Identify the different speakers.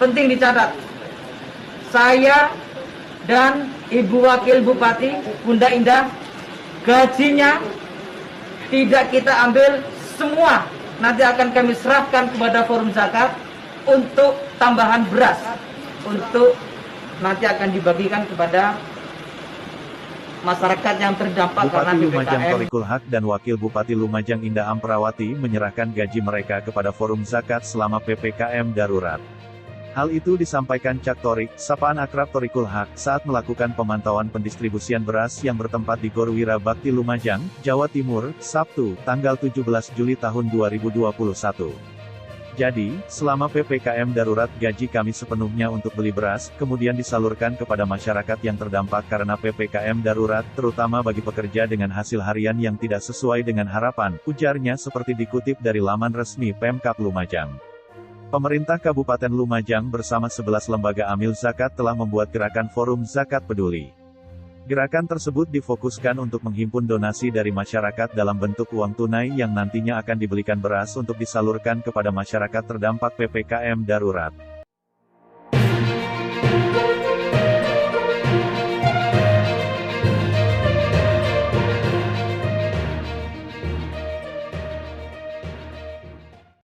Speaker 1: penting dicatat, saya dan Ibu Wakil Bupati Bunda Indah, gajinya tidak kita ambil semua, nanti akan kami serahkan kepada Forum Zakat untuk tambahan beras, untuk nanti akan dibagikan kepada masyarakat yang terdampak karena
Speaker 2: Bupati Lumajang
Speaker 1: PPKM.
Speaker 2: Thorikul Haq dan Wakil Bupati Lumajang Indah Amperawati menyerahkan gaji mereka kepada Forum Zakat selama PPKM darurat. Hal itu disampaikan Cak Thorik, sapaan akrab Thorikul Haq, saat melakukan pemantauan pendistribusian beras yang bertempat di Gor Wira Bakti Lumajang, Jawa Timur, Sabtu, tanggal 17 Juli tahun 2021. Jadi, selama PPKM darurat gaji kami sepenuhnya untuk beli beras, kemudian disalurkan kepada masyarakat yang terdampak karena PPKM darurat, terutama bagi pekerja dengan hasil harian yang tidak sesuai dengan harapan, ujarnya seperti dikutip dari laman resmi Pemkab Lumajang. Pemerintah Kabupaten Lumajang bersama 11 lembaga amil zakat telah membuat gerakan Forum Zakat Peduli. Gerakan tersebut difokuskan untuk menghimpun donasi dari masyarakat dalam bentuk uang tunai yang nantinya akan dibelikan beras untuk disalurkan kepada masyarakat terdampak PPKM darurat.